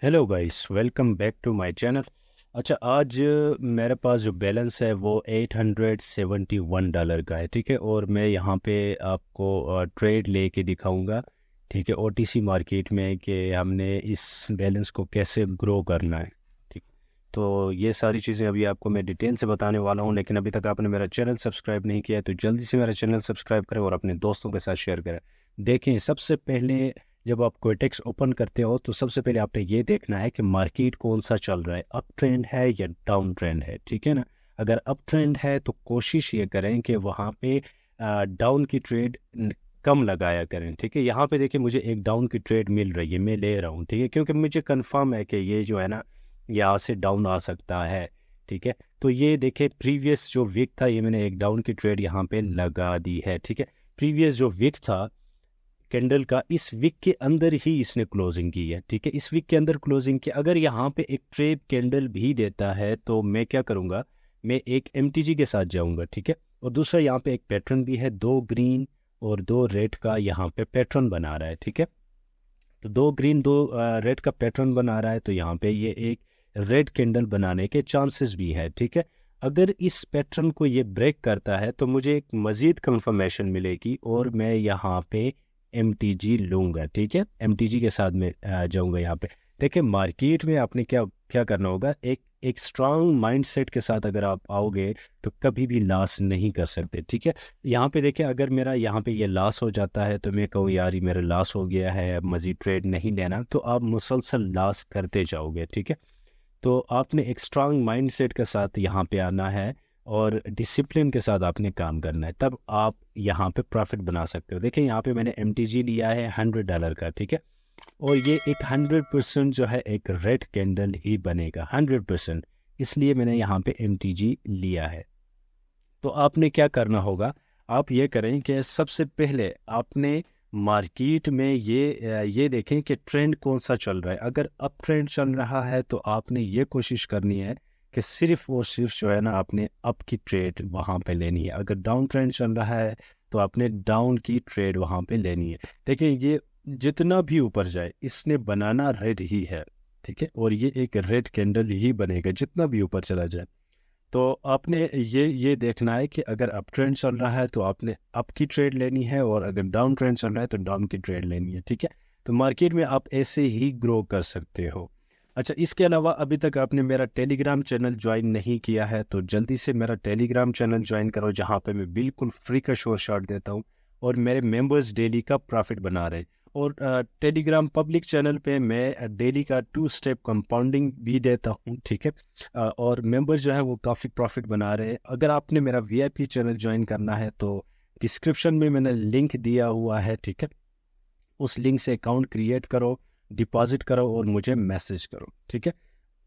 Hello guys, welcome back to my channel. अच्छा, आज मेरे पास जो बैलेंस है वो $871 का है। ठीक है, और मैं यहाँ पे आपको ट्रेड लेके दिखाऊंगा। ठीक है, ओटीसी मार्केट में कि हमने इस बैलेंस को कैसे ग्रो करना है। ठीक, तो ये सारी चीज़ें अभी आपको मैं डिटेल से बताने वाला हूँ। लेकिन अभी तक आपने मेरा चैनल सब्सक्राइब नहीं किया है तो जल्दी से मेरा चैनल सब्सक्राइब करें और अपने दोस्तों के साथ शेयर करें। देखें, सबसे पहले जब आप कोटेक्स ओपन करते हो तो सबसे पहले आपने ये देखना है कि मार्केट कौन सा चल रहा है, अप ट्रेंड है या डाउन ट्रेंड है। ठीक है ना। अगर अप ट्रेंड है तो कोशिश ये करें कि वहाँ पे डाउन की ट्रेड कम लगाया करें। ठीक है, यहाँ पे देखिए मुझे एक डाउन की ट्रेड मिल रही है, मैं ले रहा हूँ। ठीक है, क्योंकि मुझे कंफर्म है कि ये जो है ना यहाँ से डाउन आ सकता है। ठीक है, तो ये देखिए प्रीवियस जो वीक था ये मैंने एक डाउन की ट्रेड यहाँ पे लगा दी है। ठीक है, प्रीवियस जो वीक था कैंडल का, इस वीक के अंदर ही इसने क्लोजिंग की है। ठीक है, इस वीक के अंदर क्लोजिंग की। अगर यहाँ पे एक ट्रेड कैंडल भी देता है तो मैं क्या करूँगा, मैं एक एमटीजी के साथ जाऊँगा। ठीक है, और दूसरा यहाँ पे एक पैटर्न भी है, दो ग्रीन और दो रेड का यहाँ पे पैटर्न बना रहा है। ठीक है, तो दो ग्रीन दो रेड का पैटर्न बना रहा है, तो यहाँ पे ये एक रेड कैंडल बनाने के चांसेस भी है। ठीक है, अगर इस पैटर्न को ये ब्रेक करता है तो मुझे एक मज़ीद कंफर्मेशन मिलेगी और मैं यहाँ पे एमटीजी लूँगा। ठीक है, एमटीजी के साथ मैं जाऊँगा यहाँ पे। देखिए मार्केट में आपने क्या क्या करना होगा, एक एक स्ट्रांग माइंडसेट के साथ अगर आप आओगे तो कभी भी लॉस नहीं कर सकते। ठीक है, यहाँ पे देखिए अगर मेरा यहाँ पे ये लॉस हो जाता है तो मैं कहूँ यार ये मेरा लॉस हो गया है, अब मज़ीद ट्रेड नहीं लेना, तो आप मुसलसल लॉस करते जाओगे। ठीक है, तो आपने एक स्ट्रांग माइंडसेट के साथ यहाँ पे आना है और डिसिप्लिन के साथ आपने काम करना है, तब आप यहाँ पे प्रॉफिट बना सकते हो। देखिए यहाँ पे मैंने एमटीजी लिया है $100 का। ठीक है, और ये एक 100% जो है एक रेड कैंडल ही बनेगा, 100%। इसलिए मैंने यहाँ पे एमटीजी लिया है। तो आपने क्या करना होगा, आप ये करें कि सबसे पहले आपने मार्केट में ये देखें कि ट्रेंड कौन सा चल रहा है। अगर अप ट्रेंड चल रहा है तो आपने ये कोशिश करनी है कि सिर्फ और सिर्फ जो है ना आपने अप की ट्रेड वहाँ पे लेनी है। अगर डाउन ट्रेंड चल रहा है तो आपने डाउन की ट्रेड वहाँ पे लेनी है। देखिए ये जितना भी ऊपर जाए इसने बनाना रेड ही है। ठीक है, और ये एक रेड कैंडल ही बनेगा जितना भी ऊपर चला जाए। तो आपने ये देखना है कि अगर अप ट्रेंड चल रहा है तो आपने अप की ट्रेड लेनी है और अगर डाउन ट्रेंड चल रहा है तो डाउन की ट्रेड लेनी है। ठीक है, तो मार्केट में आप ऐसे ही ग्रो कर सकते हो। अच्छा, इसके अलावा अभी तक आपने मेरा टेलीग्राम चैनल ज्वाइन नहीं किया है तो जल्दी से मेरा टेलीग्राम चैनल ज्वाइन करो, जहाँ पे मैं बिल्कुल फ्री का शोर शॉट देता हूँ और मेरे मेंबर्स डेली का प्रॉफिट बना रहे हैं। और टेलीग्राम पब्लिक चैनल पे मैं डेली का 2 स्टेप कंपाउंडिंग भी देता हूँ। ठीक है, और मेंबर्स जो है वो काफ़ी प्रॉफिट बना रहे हैं। अगर आपने मेरा वीआईपी चैनल ज्वाइन करना है तो डिस्क्रिप्शन में मैंने लिंक दिया हुआ है। ठीक है, उस लिंक से अकाउंट क्रिएट करो, डिपॉजिट करो और मुझे मैसेज करो। ठीक है,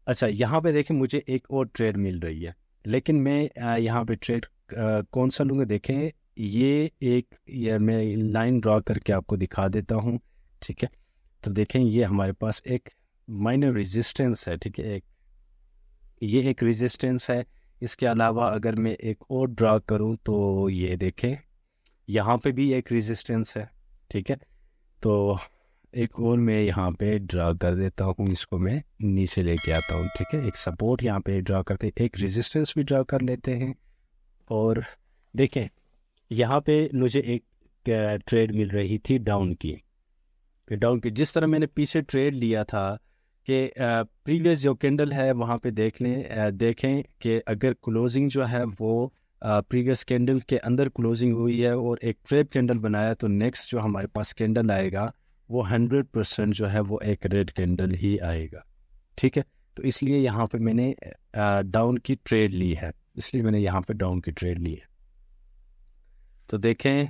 अच्छा यहाँ पे देखें मुझे एक और ट्रेड मिल रही है, लेकिन मैं यहाँ पे ट्रेड कौन सा लूँगा, देखें ये मैं लाइन ड्रॉ करके आपको दिखा देता हूँ। ठीक है, तो देखें ये हमारे पास एक माइनर रेजिस्टेंस है। ठीक है, ये एक रेजिस्टेंस है। इसके अलावा अगर मैं एक और ड्रा करूं तो ये देखें यहाँ पे भी एक रेजिस्टेंस है। ठीक है, तो एक और मैं यहाँ पे ड्रा कर देता हूँ, इसको मैं नीचे लेके आता हूँ। ठीक है, एक सपोर्ट यहाँ पे ड्रा करते हैं, एक रेजिस्टेंस भी ड्रा कर लेते हैं। और देखें यहाँ पे मुझे एक ट्रेड मिल रही थी डाउन की। डाउन की जिस तरह मैंने पीछे ट्रेड लिया था कि प्रीवियस जो कैंडल है वहाँ पे देखें कि अगर क्लोजिंग जो है वो प्रीवियस कैंडल के अंदर क्लोजिंग हुई है और एक ट्रैप कैंडल बनाया तो नेक्स्ट जो हमारे पास कैंडल आएगा वो 100% जो है वो एक रेड कैंडल ही आएगा। ठीक है, तो इसलिए यहाँ पे मैंने डाउन की ट्रेड ली है, इसलिए मैंने यहाँ पे डाउन की ट्रेड ली है। तो देखें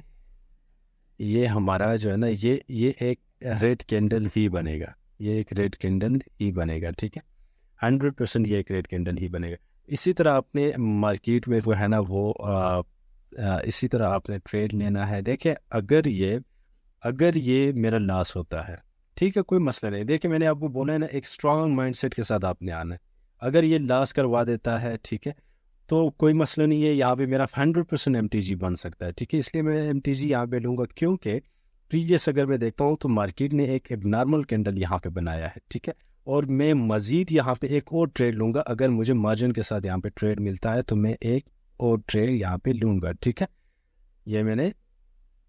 ये हमारा जो है ना ये एक रेड कैंडल ही बनेगा, ये एक रेड कैंडल ही बनेगा। ठीक है, 100% ये एक रेड कैंडल ही बनेगा। इसी तरह आपने मार्केट में वो है ना वो इसी तरह आपने ट्रेड लेना है। देखिए अगर ये मेरा लॉस होता है, ठीक है कोई मसला नहीं। देखिए मैंने आपको बोला है ना एक स्ट्रांग माइंडसेट के साथ आपने आना है। अगर ये लॉस करवा देता है, ठीक है, तो कोई मसला नहीं है, यहाँ पे मेरा 100% एमटीजी बन सकता है। ठीक है, इसलिए मैं एमटीजी यहाँ पे लूँगा क्योंकि प्रीवियस अगर मैं देखता हूँ तो मार्केट ने एक एबनॉर्मल कैंडल यहाँ पे बनाया है। ठीक है, और मैं मज़ीद यहाँ पे एक और ट्रेड लूँगा। अगर मुझे मार्जिन के साथ यहाँ पे ट्रेड मिलता है तो मैं एक और ट्रेड यहाँ पे लूँगा, ठीक है। ये मैंने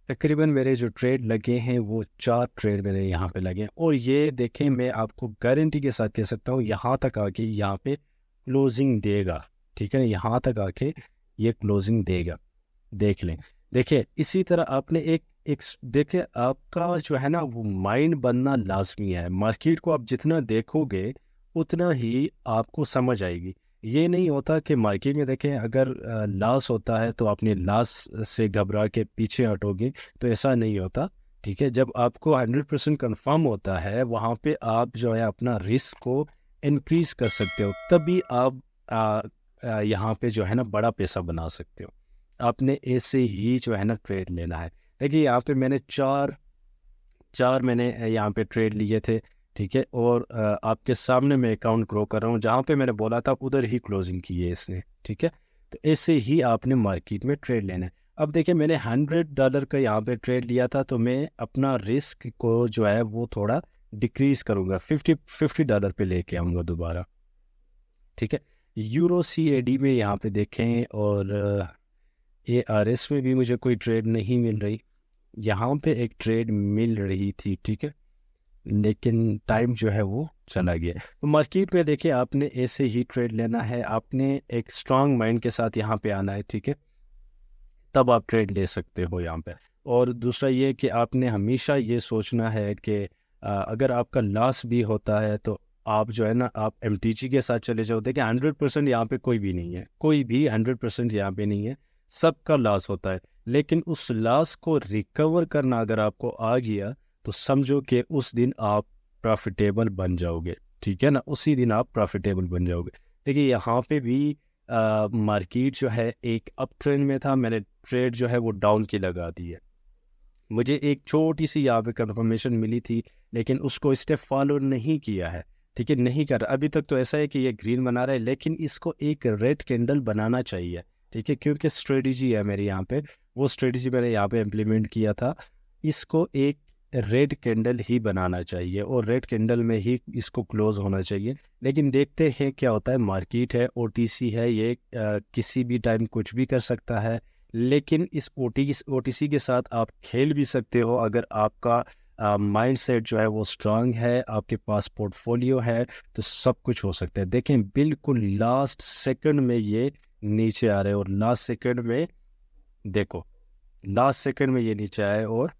तकरीबन मेरे जो ट्रेड लगे हैं वो 4 ट्रेड मेरे यहाँ पे लगे हैं। और ये देखें, मैं आपको गारंटी के साथ कह सकता हूँ यहाँ तक आके यहाँ पे क्लोजिंग देगा, ठीक है ना। यहाँ तक आके ये क्लोजिंग देगा, देख लें। देखिए इसी तरह आपने एक देखिए, आपका जो है ना वो माइंड बनना लाजमी है। मार्केट को आप जितना देखोगे उतना ही आपको समझ आएगी। ये नहीं होता कि मार्केट में देखें अगर लॉस होता है तो आपने लॉस से घबरा के पीछे हटोगे, तो ऐसा नहीं होता, ठीक है। जब आपको 100% कंफर्म होता है वहाँ पे आप जो है अपना रिस्क को इंक्रीज कर सकते हो, तभी आप यहाँ पे जो है ना बड़ा पैसा बना सकते हो। आपने ऐसे ही जो है ना ट्रेड लेना है। देखिए यहाँ पे मैंने चार मैंने यहाँ पे ट्रेड लिए थे, ठीक है। और आपके सामने मैं अकाउंट ग्रो कर रहा हूँ, जहाँ पे मैंने बोला था उधर ही क्लोजिंग की है इसने, ठीक है। तो ऐसे ही आपने मार्केट में ट्रेड लेना है। अब देखिए मैंने $100 का यहाँ पे ट्रेड लिया था, तो मैं अपना रिस्क को जो है वो थोड़ा डिक्रीज करूँगा, $50 पे लेके आऊँगा दोबारा, ठीक है। यूरो CAD में यहाँ पे देखें, और ARS में भी मुझे कोई ट्रेड नहीं मिल रही। यहाँ पे एक ट्रेड मिल रही थी, ठीक है, लेकिन टाइम जो है वो चला गया। तो मार्केट में देखिए आपने ऐसे ही ट्रेड लेना है, आपने एक स्ट्रांग माइंड के साथ यहाँ पे आना है, ठीक है, तब आप ट्रेड ले सकते हो यहाँ पे। और दूसरा ये कि आपने हमेशा ये सोचना है कि अगर आपका लॉस भी होता है तो आप जो है ना आप MTG के साथ चले जाओ। देखिए 100% यहाँ पे कोई भी नहीं है, कोई भी 100% यहाँ पे नहीं है, सबका लॉस होता है। लेकिन उस लॉस को रिकवर करना अगर आपको आ गया तो समझो कि उस दिन आप प्रॉफिटेबल बन जाओगे, ठीक है ना, उसी दिन आप प्रॉफिटेबल बन जाओगे। देखिए यहाँ पे भी मार्केट जो है एक अप ट्रेंड में था, मैंने ट्रेड जो है वो डाउन की लगा दी है। मुझे एक छोटी सी यहाँ पे कंफर्मेशन मिली थी, लेकिन उसको इसने फॉलो नहीं किया है, ठीक है, नहीं कर रहा अभी तक। तो ऐसा है कि ये ग्रीन बना रहा है, लेकिन इसको एक रेड कैंडल बनाना चाहिए, ठीक है, क्योंकि स्ट्रेटजी है मेरी यहाँ पे, वो स्ट्रेटजी मैंने यहाँ पे इम्प्लीमेंट किया था। इसको एक रेड कैंडल ही बनाना चाहिए और रेड कैंडल में ही इसको क्लोज होना चाहिए। लेकिन देखते हैं क्या होता है, मार्केट है, OTC है, ये किसी भी टाइम कुछ भी कर सकता है। लेकिन इस OTC के साथ आप खेल भी सकते हो अगर आपका माइंड सेट जो है वो स्ट्रांग है, आपके पास पोर्टफोलियो है, तो सब कुछ हो सकता है। देखें बिल्कुल लास्ट सेकंड में ये नीचे आ रहे हैं, और लास्ट सेकंड में देखो, लास्ट सेकंड में ये नीचे आए और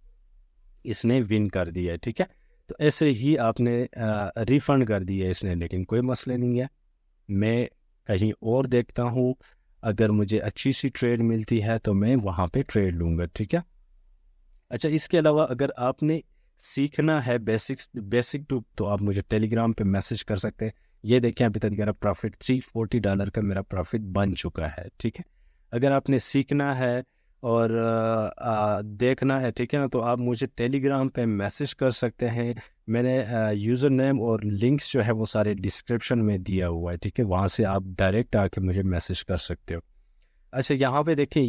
इसने विन कर दिया है, ठीक है। तो ऐसे ही आपने रिफंड कर दिया है इसने, लेकिन कोई मसला नहीं है, मैं कहीं और देखता हूँ। अगर मुझे अच्छी सी ट्रेड मिलती है तो मैं वहाँ पे ट्रेड लूँगा, ठीक है। अच्छा, इसके अलावा अगर आपने सीखना है बेसिक टू, तो आप मुझे टेलीग्राम पे मैसेज कर सकते हैं। ये देखें अभी तक मेरा प्रॉफिट $340 का मेरा प्रॉफिट बन चुका है, ठीक है। अगर आपने सीखना है और देखना है, ठीक है ना, तो आप मुझे टेलीग्राम पे मैसेज कर सकते हैं। मैंने यूज़र नेम और लिंक्स जो है वो सारे डिस्क्रिप्शन में दिया हुआ है, ठीक है, वहाँ से आप डायरेक्ट आके मुझे मैसेज कर सकते हो। अच्छा, यहाँ पे देखें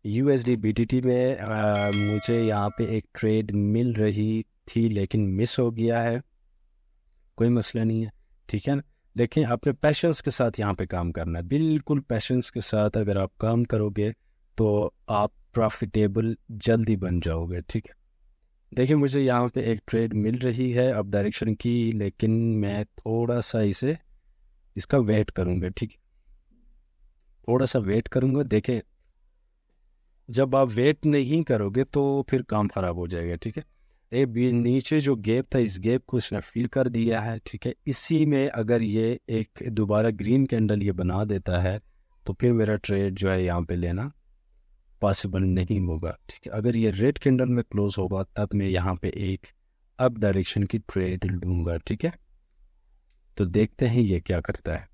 USD BTT में मुझे यहाँ पे एक ट्रेड मिल रही थी, लेकिन मिस हो गया है, कोई मसला नहीं है, ठीक है ना। देखें आपने पैशंस के साथ यहाँ पे काम करना है, बिल्कुल पैशंस के साथ अगर आप काम करोगे तो आप प्रॉफिटेबल जल्दी बन जाओगे, ठीक है। देखिए मुझे यहाँ पे एक ट्रेड मिल रही है अप डायरेक्शन की, लेकिन मैं थोड़ा सा इसका वेट करूँगा, ठीक है, थोड़ा सा वेट करूँगा। देखें जब आप वेट नहीं करोगे तो फिर काम ख़राब हो जाएगा, ठीक है। नीचे जो गैप था, इस गैप को इसने फिल कर दिया है, ठीक है। इसी में अगर ये एक दोबारा ग्रीन कैंडल ये बना देता है तो फिर मेरा ट्रेड जो है यहाँ पे लेना पॉसिबल नहीं होगा, ठीक है। अगर ये रेड कैंडल में क्लोज होगा तब मैं यहाँ पे एक अप डायरेक्शन की ट्रेड लूँगा, ठीक है। तो देखते हैं ये क्या करता है।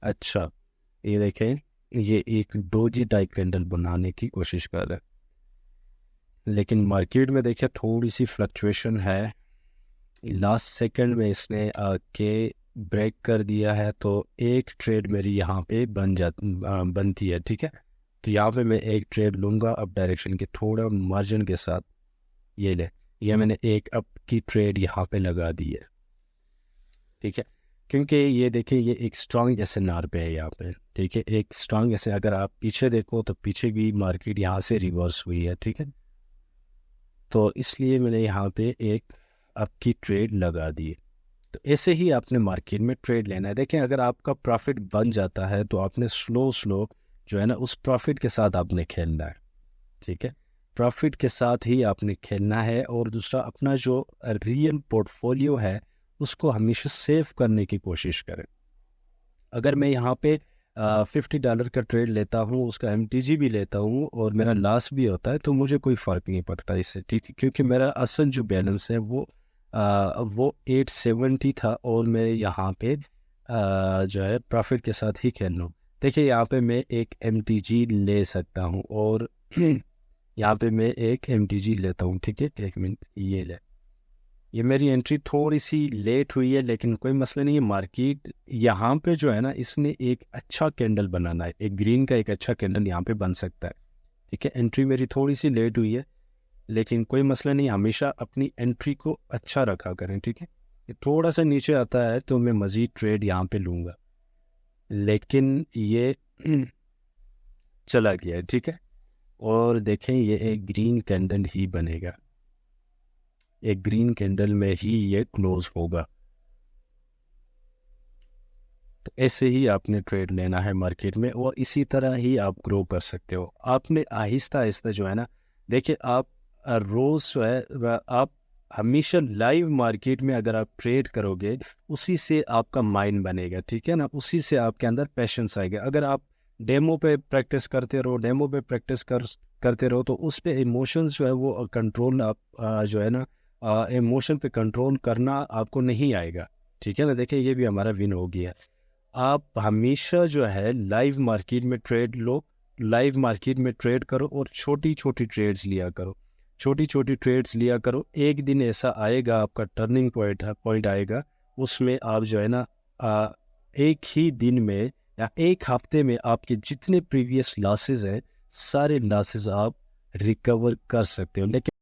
अच्छा, ये देखें, ये एक डोजी टाइप कैंडल बनाने की कोशिश कर रहा है, लेकिन मार्केट में देखिए थोड़ी सी फ्लक्चुएशन है। लास्ट सेकंड में इसने आके ब्रेक कर दिया है, तो एक ट्रेड मेरी यहाँ पे बनती है, ठीक है। तो यहाँ पे मैं एक ट्रेड लूँगा अप डायरेक्शन के थोड़ा मार्जिन के साथ। ये ले, ये मैंने एक अप की ट्रेड यहाँ पे लगा दी है, ठीक है। क्योंकि ये देखिए ये एक स्ट्रॉन्ग SNR पे है यहाँ पे, ठीक है। एक स्ट्रॉन्ग ऐसे अगर आप पीछे देखो तो पीछे भी मार्केट यहाँ से रिवर्स हुई है, ठीक है। तो इसलिए मैंने यहाँ पे एक अप की ट्रेड लगा दी है। तो ऐसे ही आपने मार्केट में ट्रेड लेना है। देखें अगर आपका प्रॉफिट बन जाता है तो आपने स्लो स्लो जो है ना उस प्रॉफिट के साथ आपने खेलना है, ठीक है। प्रॉफिट के साथ ही आपने खेलना है। और दूसरा अपना जो रियल पोर्टफोलियो है उसको हमेशा सेव करने की कोशिश करें। अगर मैं यहाँ पे $50 का ट्रेड लेता हूँ, उसका MTG भी लेता हूँ और मेरा लॉस भी होता है तो मुझे कोई फ़र्क नहीं पड़ता इससे, ठीक है। क्योंकि मेरा असल जो बैलेंस है वो 870 था और मैं यहाँ पे जो है प्रॉफिट के साथ ही खेल रहा हूँ। देखिए यहाँ पे मैं एक MTG ले सकता हूँ और यहाँ पे मैं एक MTG लेता हूँ, ठीक है। एक मिनट, ये मेरी एंट्री थोड़ी सी लेट हुई है लेकिन कोई मसला नहीं है। मार्केट यहाँ पे जो है ना इसने एक अच्छा कैंडल बनाना है, एक ग्रीन का एक अच्छा कैंडल यहाँ पे बन सकता है, ठीक है। एंट्री मेरी थोड़ी सी लेट हुई है लेकिन कोई मसला नहीं, हमेशा अपनी एंट्री को अच्छा रखा करें, ठीक है। ये थोड़ा सा नीचे आता है तो मैं मज़ीद ट्रेड यहाँ पे लूँगा, लेकिन ये चला गया है, ठीक है। और देखें ये एक ग्रीन कैंडल ही बनेगा, एक ग्रीन कैंडल में ही ये क्लोज होगा। तो ऐसे ही आपने ट्रेड लेना है मार्केट में और इसी तरह ही आप ग्रो कर सकते हो। आपने आहिस्ता आहिस्ता जो है ना, देखिए आप रोज़ जो है आप हमेशा लाइव मार्केट में अगर आप ट्रेड करोगे उसी से आपका माइंड बनेगा, ठीक है ना। उसी से आपके अंदर पैशंस आएगा। अगर आप डेमो पे प्रैक्टिस करते रहो, डेमो पे प्रैक्टिस करते रहो तो उस पे इमोशंस जो है वो कंट्रोल आप जो है ना इमोशन पे कंट्रोल करना आपको नहीं आएगा, ठीक है ना। देखिए ये भी हमारा विन हो गया। आप हमेशा जो है लाइव मार्केट में ट्रेड लो, लाइव मार्केट में ट्रेड करो और छोटी छोटी ट्रेड्स लिया करो, छोटी छोटी ट्रेड्स लिया करो। एक दिन ऐसा आएगा आपका टर्निंग पॉइंट आएगा, उसमें आप जो है ना एक ही दिन में या एक हफ्ते में आपके जितने प्रीवियस लॉसेस हैं सारे लॉसेस आप रिकवर कर सकते हो। लेकिन